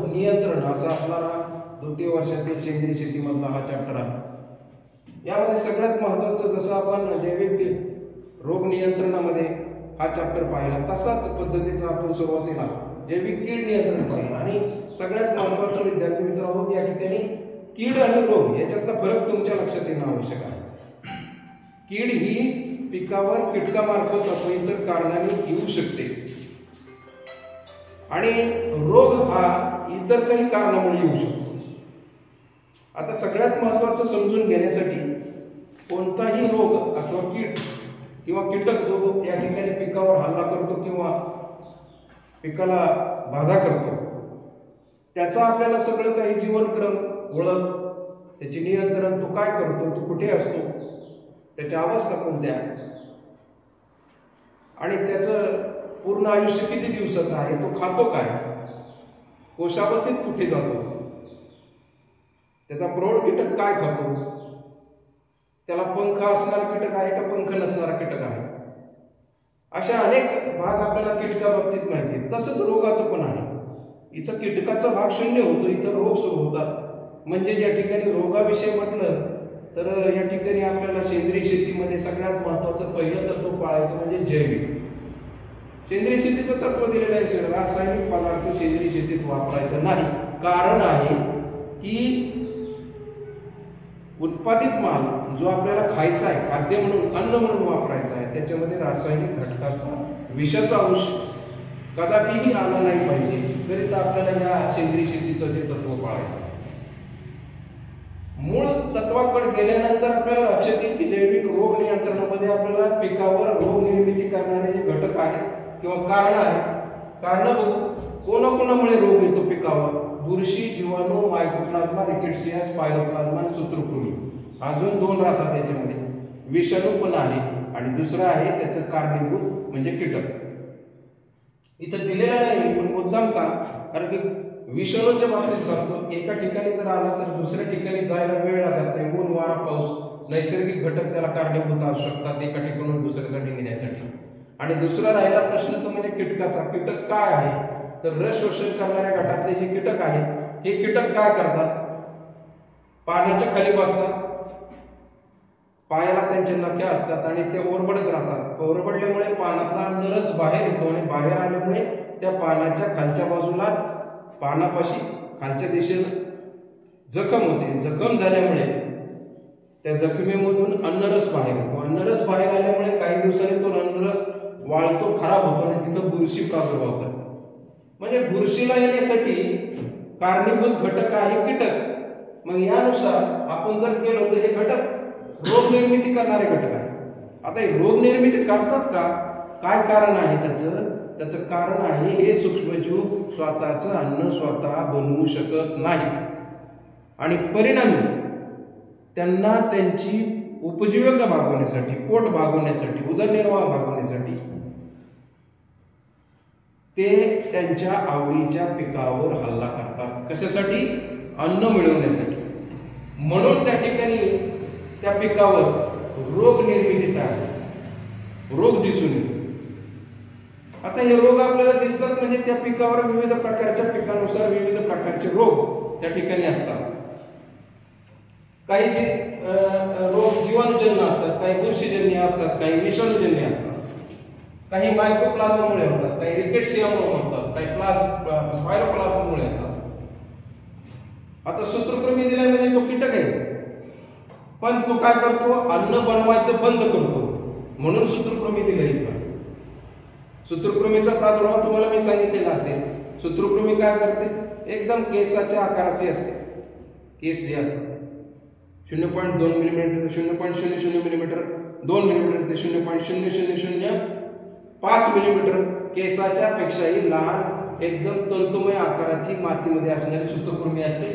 नियंत्रण असा असणारा द्वितीय वर्षातील सेंद्रिय शेतीमधला हा चॅप्टर आहे. यामध्ये सगळ्यात महत्त्वाचं जसं आपण जैविक रोग नियंत्रणामध्ये हा चॅप्टर पाहिला तसाच पद्धतीचा आपण सुरुवातीला जैविक कीड नियंत्रण पाहिलं. आणि सगळ्यात महत्त्वाचं विद्यार्थी मित्रांनो, या ठिकाणी कीड आणि रोग याच्यातला फरक तुमच्या लक्षात येणं आवश्यक आहे. कीड ही पिकावर कीटकामार्फत अथवा इतर कारणाने येऊ शकते आणि रोग हा इतर काही कारणामुळे येऊ शकतो. आता सगळ्यात महत्त्वाचं समजून घेण्यासाठी कोणताही रोग अथवा कीड किंवा कीटक जो या ठिकाणी पिकावर हल्ला करतो किंवा पिकाला बाधा करतो त्याचा आपल्याला सगळं काही जीवनक्रम, ओळख, त्याचे नियंत्रण, तो काय करतो, तो कुठे असतो, त्याच्या अवस्था कोणत्या आणि त्याचं पूर्ण आयुष्य किती दिवसाचं आहे, तो खातो काय, कोशावस्थेत कुठे जातो, त्याचा प्रौढ कीटक काय खातो, त्याला पंख असणारा कीटक आहे का पंख नसणारा कीटक आहे, अशा अनेक भाग आपल्याला कीटकाबाबतीत माहिती आहेत. तसंच रोगाचं पण आहे. इथं कीटकाचा भाग शून्य होतो, इथं रोग सुरू होतात. म्हणजे या ठिकाणी रोगाविषयी म्हटलं तर या ठिकाणी आपल्याला सेंद्रिय शेतीमध्ये सगळ्यात महत्त्वाचं पहिलं तत्व पाळायचं म्हणजे जैविक. सेंद्रिय शेतीचं तत्व दिलेलं आहे, रासायनिक पदार्थ सेंद्रिय शेतीत वापरायचं नाही. कारण आहे की उत्पादित माल जो आपल्याला खायचा आहे, खाद्य म्हणून, अन्न म्हणून वापरायचा आहे, त्याच्यामध्ये रासायनिक घटकाचा, विषाचा अंश कदापिही आला नाही पाहिजे. करिता आपल्याला या सेंद्रिय शेतीचं ते तत्व पाळायचं. मूळ तत्वाकडे गेल्यानंतर आपल्याला लक्षात येईल की जैविक रोग नियंत्रणामध्ये आपल्याला पिकावर रोग निर्मिती करणारे जे घटक आहेत किंवा कारण आहेत, कारण बघू. कोणाकोणामुळे रोग येतो पिकावर? बुरशी, जीवाणू, मायकोप्लाझ्मा, रिकेट्सिया, स्पायरोप्लाझ्मा आणि सूत्रकृमी. अजून 2 राहतात त्याच्यामध्ये. विषाणू पण आहे आणि दुसरं आहे त्याचं कारणीभूत म्हणजे कीटक. इथं दिलेला नाही पण मुद्दाम का, कारण की विषाणूच्या बाबतीत सांगतो, एका ठिकाणी जर आला तर दुसऱ्या ठिकाणी जायला वेळ लागत नाही. ऊन, वारा, पाऊस, नैसर्गिक घटक त्याला कारणीभूत असू शकतात एका ठिकाणून दुसऱ्यासाठी नेण्यासाठी. आणि दुसरा राहिला प्रश्न तो म्हणजे कीटकाचा. कीटक काय आहे तर रस शोषण करणाऱ्या गटातले जे कीटक आहेत हे कीटक काय करतात? पाण्याच्या खाली बसतात, पायाला त्यांचे नखे असतात आणि ते ओरबडत राहतात. ओरबडल्यामुळे पानातला अन्नरस बाहेर येतो आणि बाहेर आल्यामुळे त्या पानाच्या खालच्या बाजूला, पानापाशी खालच्या दिशेला जखम होते. जखम झाल्यामुळे त्या जखमेमधून अन्नरस बाहेर येतो. अन्नरस बाहेर आल्यामुळे काही दिवसांनी तो अन्नरस वाळतो, खराब होतो आणि तिथं बुरशी प्रादुर्भाव करते. म्हणजे बुरशीला येण्यासाठी कारणीभूत घटक आहे कीटक. मग यानुसार आपण जर केलो तर हे घटक रोग निर्मिती करणारे घटक आहे. आता हे रोग निर्मिती करतात का? काय कारण आहे त्याचं कारण आहे हे सूक्ष्मजीव स्वतःचं अन्न स्वतः बनवू शकत नाही आणि परिणामी त्यांना त्यांची उपजीविका भागवण्यासाठी, पोट भागवण्यासाठी, उदरनिर्वाह भागवण्यासाठी ते त्यांच्या आवडीच्या पिकावर हल्ला करतात. कशासाठी? अन्न मिळवण्यासाठी. म्हणून त्या ठिकाणी त्या पिकावर रोग निर्मिती तयार होते, रोग दिसून येतो. आता हे रोग आपल्याला दिसतात म्हणजे त्या पिकावर विविध प्रकारच्या पिकानुसार विविध प्रकारचे रोग त्या ठिकाणी असतात. काही रोग जीवाणूजन्य असतात, काही बुरशीजन्य असतात, काही विषाणूजन्य असतात, काही मायकोप्लाझ्मामुळे होतात, काही रिकेट्सियामुळे होतात, काही स्पायरोप्लाझ्मामुळे होतात. आता सूत्रकृमी दिलाय म्हणजे तो कीटक आहे, पण तो काय करतो? अन्न बनवायचं बंद करतो. म्हणून सूत्रकृमी दिलंय इथं. सूत्रकृमीचा प्रादुर्भाव तुम्हाला मी सांगितलेला असेल. सूत्रकृमी काय करते? एकदम केसाच्या आकाराची असते. केस जे असतात 0.2 मिलीमीटर, 0.00 मिलीमीटर, 2 मिलीमीटर ते 0.0005 मिलीमीटर केसाच्या पेक्षाही लहान एकदम तंतुमय आकाराची मातीमध्ये असणारी सूत्रकृमी असते.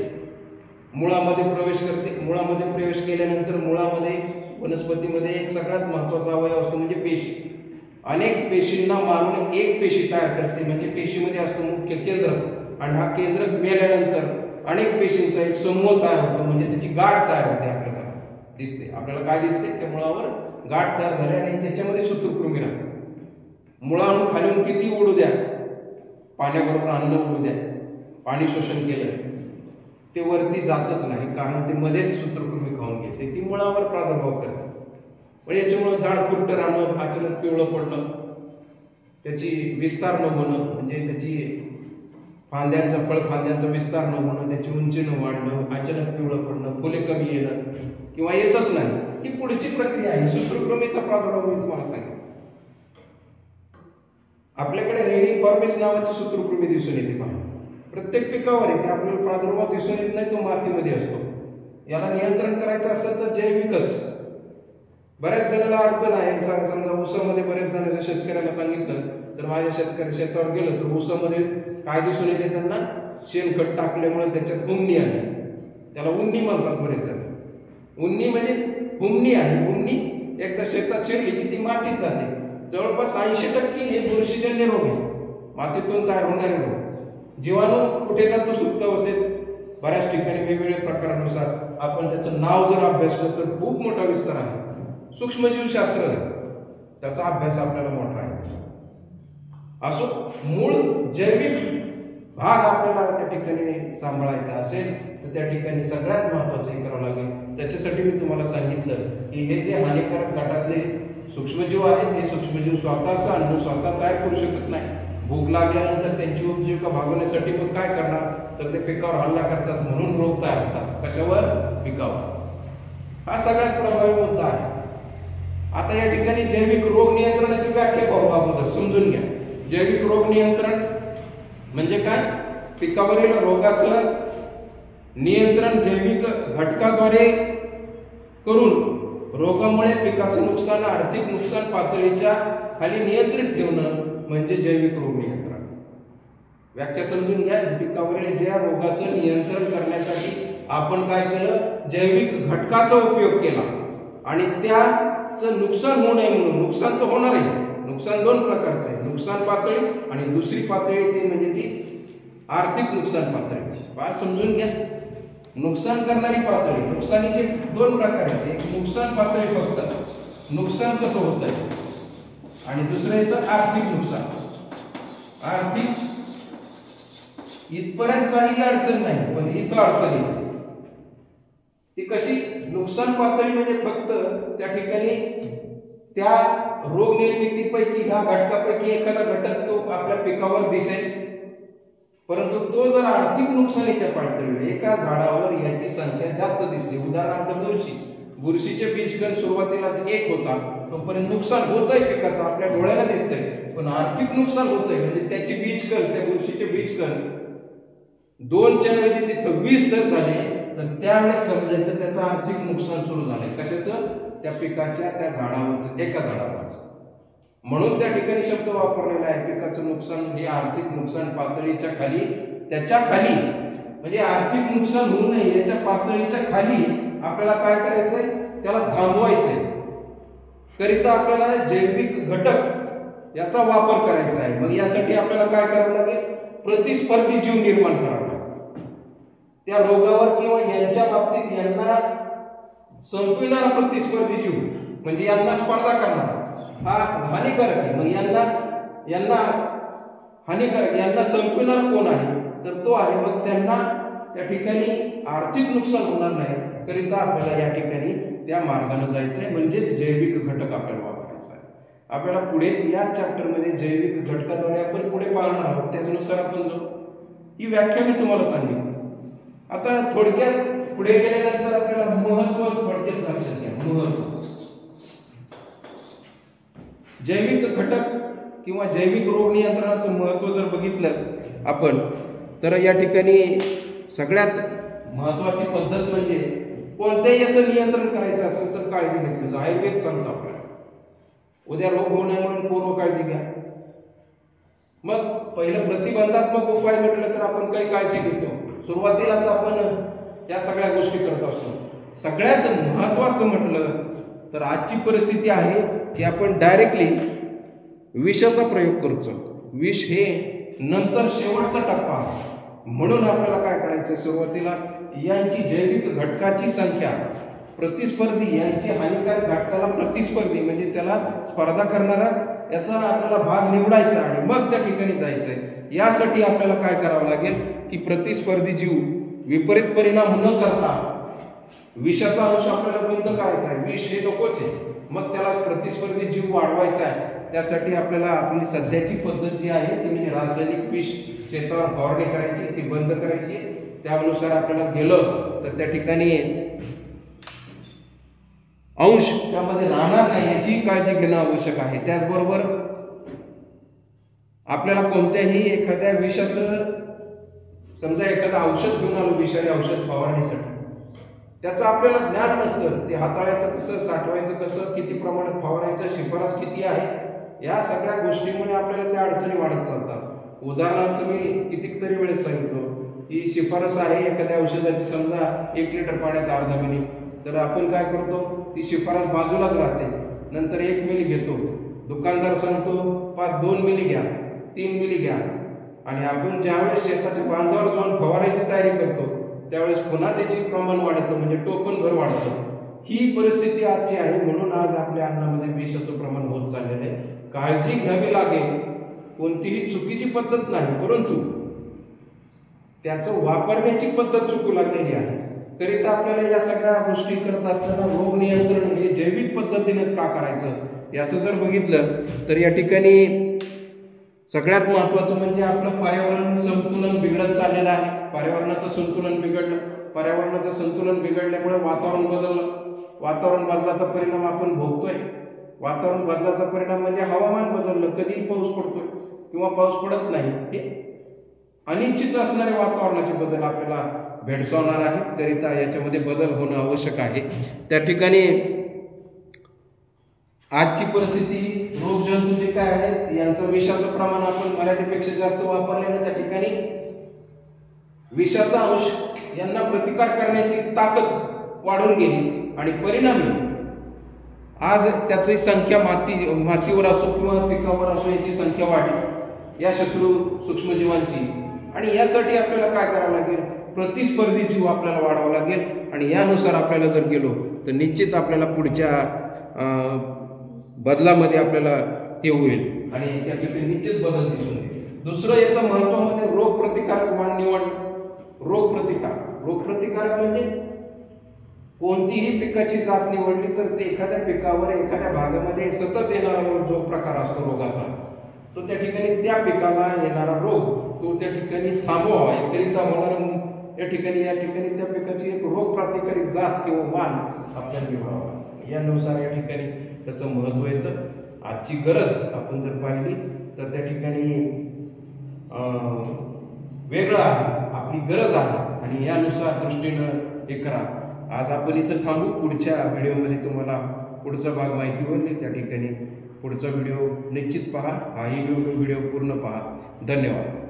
मुळामध्ये प्रवेश करते. मुळामध्ये प्रवेश केल्यानंतर मुळामध्ये वनस्पतीमध्ये एक सगळ्यात महत्त्वाचा अवयव असतो म्हणजे पेशी. अनेक पेशींना मारून एक पेशी तयार करते. म्हणजे पेशीमध्ये असतो मुख्य केंद्रक आणि हा केंद्रक मेल्यानंतर अनेक पेशींचा एक समूह तयार होतो. म्हणजे त्याची गाठ तयार होते. आपल्याला दिसते, आपल्याला काय दिसते? त्या मुळावर गाठ तयार झाली आणि त्याच्यामध्ये सूत्रकृमी राहते. मुळाहून खालून किती उडू द्या, पाण्याबरोबर अन्न उडू द्या, पाणी शोषण केलं ते वरती जातच नाही, कारण ते मध्येच सूत्रकृमी खाऊन घेते, ती मुळावर प्रादुर्भाव करते. पण याच्यामुळे झाड खुरटं राहणं, अचानक पिवळं पडणं, त्याची विस्तार न होणं, म्हणजे त्याची फळफांद्यांचा विस्तार न होणं, त्याची उंची न वाढणं, अचानक पिवळं पडणं, फुले कमी येणं किंवा येतच नाही, ही पुढची प्रक्रिया आहे. सूत्रकृमीचा प्रादुर्भाव मी तुम्हाला सांगेन. आपल्याकडे रेनिंग फॉर्मिस नावाची सूत्रकृमी दिसून येते पहा, प्रत्येक पिकावर येते. आपल्याला प्रादुर्भाव दिसून येत नाही, तो मातीमध्ये असतो. याला नियंत्रण करायचं असेल तर जैविकच. बऱ्याच जणांना अडचण आहे, समजा ऊसामध्ये बऱ्याच जणांच्या शेतकऱ्याला सांगितलं तर माझ्या शेतावर गेलं तर ऊसामध्ये काय दिसून येते, त्यांना शेणखत टाकल्यामुळे त्याच्यात हुमणी आली, त्याला उन्नी म्हणतात बरेच जण. उन्नी म्हणजे हुमणी आहे. हुमणी एकदा शेतात शिरली की ती मातीत जाते. जवळपास 80% हे बुरशीजन्य रोग आहे, मातीतून तयार होणारे रोग. जीवाणू कुठे जातो सुप्त अवस्थेत, बऱ्याच ठिकाणी वेगवेगळ्या प्रकारानुसार आपण त्याचं नाव जर अभ्यासलं तर खूप मोठा विस्तार आहे. सूक्ष्मजीवशास्त्र त्याचा अभ्यास आपल्याला मोठा आहे. असो, मूळ जैविक भाग आपल्याला त्या ठिकाणी सांभाळायचा असेल तर त्या ठिकाणी सगळ्यात महत्त्वाचं हे करावं लागेल. त्याच्यासाठी मी तुम्हाला सांगितलं की हे जे हानिकारक गटातले सूक्ष्मजीव आहेत, हे सूक्ष्मजीव स्वतःचं अन्न स्वतः तयार करू शकत नाही. भूक लागल्यानंतर त्यांची उपजीविका भागवण्यासाठी मग काय करणार, तर ते पिकावर हल्ला करतात, म्हणून रोग तयार होतात. कशावर? पिकावर. हा सगळ्यात प्रभावी मुद्दा आहे. आता या ठिकाणी जैविक रोग नियंत्रणाची व्याख्या पाहू अगोदर, समजून घ्या. जैविक रोग नियंत्रण म्हणजे काय? पिकावरील रोगाचं नियंत्रण जैविक घटकाद्वारे करून रोगामुळे पिकाचं नुकसान, आर्थिक नुकसान पातळीच्या खाली नियंत्रित ठेवणं म्हणजे जैविक रोग नियंत्रण. व्याख्या समजून घ्या. पिकावरील ज्या रोगाचं नियंत्रण करण्यासाठी आपण काय केलं, जैविक घटकाचा उपयोग केला आणि त्याचं नुकसान होऊ नये म्हणून. नुकसान तर होणार आहे, नुकसान दोन प्रकारचं आहे, नुकसान पातळी आणि दुसरी पातळी ती म्हणजे ती आर्थिक नुकसान पातळी. फार समजून घ्या. नुकसान करणारी पातळी, नुकसानीचे दोन प्रकार आहेत. एक नुकसान पातळी, फक्त नुकसान कसं होत आहे, आणि दुसरं येतं आर्थिक नुकसान. आर्थिक इथपर्यंत काही अडचण नाही, पण इथं अडचण येते. ती कशी? नुकसान पातळी म्हणजे फक्त त्या ठिकाणी त्या रोग निर्मितीपैकी, ह्या घटकापैकी एखादा घटक तो आपल्या पिकावर दिसेल, परंतु तो जर आर्थिक नुकसानीच्या पातळीवर एका झाडावर याची संख्या जास्त दिसली, उदाहरणार्थ बुरशीचे बीजकण सुरुवातीला 1 होता, तोपर्यंत नुकसान होत आहे पिकाचं, आपल्या डोळ्याला दिसतंय, पण आर्थिक नुकसान होत आहे, म्हणजे त्याची बीजकण, त्या बुरशीचे बीजकण 2च्या ऐवजी तिथं 20 जर झाले तर त्यावेळेस समजायचं त्याचं आर्थिक नुकसान सुरू झालंय. कशाचं? त्या पिकाच्या, त्या झाडावरचं, एका झाडावरचं. म्हणून त्या ठिकाणी शब्द वापरलेला आहे, पिकाचं नुकसान हे आर्थिक नुकसान पातळीच्या खाली, त्याच्या खाली, म्हणजे आर्थिक नुकसान होऊ नये याच्या पातळीच्या खाली आपल्याला काय करायचंय, त्याला थांबवायचंय. करिता आपल्याला जैविक घटक याचा वापर करायचा आहे. मग यासाठी आपल्याला काय करावं लागेल, प्रतिस्पर्धी जीव निर्माण करावा लागेल. त्या रोगावर किंवा यांच्या बाबतीत यांना संपविणारा प्रतिस्पर्धी जीव, म्हणजे यांना स्पर्धा करणार, हा हानिकारक आहे. मग यांना हानिकारक, यांना संपविणारा कोण आहे, तर तो आहे. मग त्यांना त्या ठिकाणी आर्थिक नुकसान होणार नाही, करिता आपल्याला या ठिकाणी त्या मार्गाने जायचं आहे, म्हणजेच जैविक घटक आपल्याला वापरायचा आहे. आपल्याला पुढे या चॅप्टरमध्ये जैविक घटकाद्वारे आपण पुढे पाहणार आहोत, त्यानुसार आपण जाऊ. ही व्याख्या मी तुम्हाला सांगितली. आता थोडक्यात पुढे गेल्यानंतर आपल्याला महत्त्व थोडक्यात लक्षात घ्या. महत्त्व, जैविक घटक किंवा जैविक रोग नियंत्रणाचं महत्त्व जर बघितलं आपण, तर या ठिकाणी सगळ्यात महत्त्वाची पद्धत म्हणजे कोणत्याही याचं नियंत्रण करायचं असेल तर काळजी घेतली. आयुर्वेद सांगतो आपल्याला, उद्या रोग होऊ नये म्हणून पूर्व काळजी घ्या. मग पहिलं प्रतिबंधात्मक उपाय म्हटलं तर आपण काही काळजी घेतो, सुरुवातीलाच आपण या सगळ्या गोष्टी करत असतो. सगळ्यात महत्त्वाचं म्हटलं तर आजची परिस्थिती आहे की आपण डायरेक्टली विषाचा प्रयोग करतो. विष हे नंतर शेवटचा टप्पा आहे. म्हणून आपल्याला काय करायचं, सुरुवातीला यांची जैविक घटकाची संख्या, प्रतिस्पर्धी, यांची हानिकारक घटकाला प्रतिस्पर्धी म्हणजे त्याला स्पर्धा करणारा याचा आपल्याला भाग निवडायचा आणि मग त्या ठिकाणी जायचंय. यासाठी आपल्याला काय करावं लागेल, की प्रतिस्पर्धी जीव विपरीत परिणाम न करता विषाचा अंश आपल्याला बंद करायचा आहे, विष हे नकोच आहे, मग त्याला प्रतिस्पर्धी जीव वाढवायचा आहे. त्यासाठी आपल्याला आपली सध्याची पद्धत जी आहे ती म्हणजे रासायनिक विष शेतावर फवारणी करायची, ती बंद करायची. त्यानुसार आपल्याला गेलं तर त्या ठिकाणी अंश त्यामध्ये राहणार नाही याची काळजी घेणं आवश्यक आहे. त्याचबरोबर आपल्याला कोणत्याही एखाद्या विषाचं, समजा एखादं औषध घेऊन आलो विषारी औषध फवारणीसाठी, त्याचं आपल्याला ज्ञान नसतं, ते हाताळायचं कसं, साठवायचं कसं, किती प्रमाणात फवारायचं, शिफारस किती आहे, या सगळ्या गोष्टीमुळे आपल्याला त्या अडचणी वाढत चालतात. उदाहरणार्थ मी कितीतरी वेळेस सांगितलं, ही शिफारस आहे एखाद्या औषधाची, समजा 1 लिटर पाण्यात अर्धा मिली, तर आपण काय करतो, ती शिफारस बाजूलाच राहते, नंतर 1 मिली घेतो, दुकानदार सांगतो 2 मिली घ्या, 3 मिली घ्या, आणि आपण ज्यावेळेस शेताच्या बांधावर जाऊन फवारायची तयारी करतो त्यावेळेस पुन्हा त्याचे प्रमाण वाढतं, म्हणजे टोपणभर वाढतं. ही परिस्थिती आजची आहे. म्हणून आज आपल्या अन्नामध्ये विषाचं प्रमाण होत चाललेलं आहे. काळजी घ्यावी लागेल, कोणतीही चुकीची पद्धत नाही, परंतु त्याचं वापरण्याची पद्धत चुकू लागलेली आहे. करिता आपल्याला या सगळ्या गोष्टी करत असताना रोग नियंत्रण हे जैविक पद्धतीनेच का करायचं याचं जर बघितलं तर या ठिकाणी सगळ्यात महत्त्वाचं म्हणजे आपलं पर्यावरण संतुलन बिघडत चाललेलं आहे. पर्यावरणाचं संतुलन बिघडलं, पर्यावरणाचं संतुलन बिघडल्यामुळे वातावरण बदललं, वातावरण बदलाचा परिणाम आपण भोगतोय. वातावरण बदलाचा परिणाम म्हणजे हवामान बदललं, कधीही पाऊस पडतोय किंवा पाऊस पडत नाही, हे अनिश्चित असणारे वातावरणाचे बदल आपल्याला भेडसावणार आहेत. करिता याच्यामध्ये बदल होणं आवश्यक आहे. त्या ठिकाणी आजची परिस्थिती, रोगजंतू जे काय आहेत यांचं विषाचं प्रमाण आपण मर्यादेपेक्षा जास्त वापरल्यानं त्या ठिकाणी विषाचा अंश यांना प्रतिकार करण्याची ताकद वाढून गेली आणि परिणामी आज त्याची संख्या मातीवर असो किंवा पिकावर असो याची संख्या वाढली, या शत्रू सूक्ष्मजीवांची. आणि यासाठी आपल्याला काय करावं लागेल, प्रतिस्पर्धी जीव आपल्याला वाढावा लागेल. आणि यानुसार आपल्याला जर गेलो तर निश्चित आपल्याला पुढच्या बदलामध्ये आपल्याला हे होईल आणि त्या ठिकाणी निश्चित बदल दिसून येईल. दुसरं येतं महत्वामध्ये रोगप्रतिकारक वाण निवड. रोगप्रतिकारक म्हणजे कोणतीही पिकाची जात निवडली तर ते एखाद्या पिकावर, एखाद्या भागामध्ये सतत येणारा जो प्रकार असतो रोगाचा, तो त्या ठिकाणी त्या पिकाला येणारा रोग तो त्या ठिकाणी थांबवावा एकरिता होणार या ठिकाणी त्या पिकाची एक रोगप्रतिकारक जात किंवा वाण आपल्याला निवडावा. यानुसार या ठिकाणी त्याचं महत्त्व येतं. आजची गरज आपण जर पाहिली तर त्या ठिकाणी वेगळं आहे, आपली गरज आहे आणि यानुसार दृष्टीनं हे करा. आज आपण इथं थांबू. पुढच्या व्हिडिओमध्ये तुम्हाला पुढचा भाग माहिती होईल. त्या ठिकाणी पुढचा व्हिडिओ निश्चित पहा. हाही व्हिडिओ पूर्ण पहा. धन्यवाद.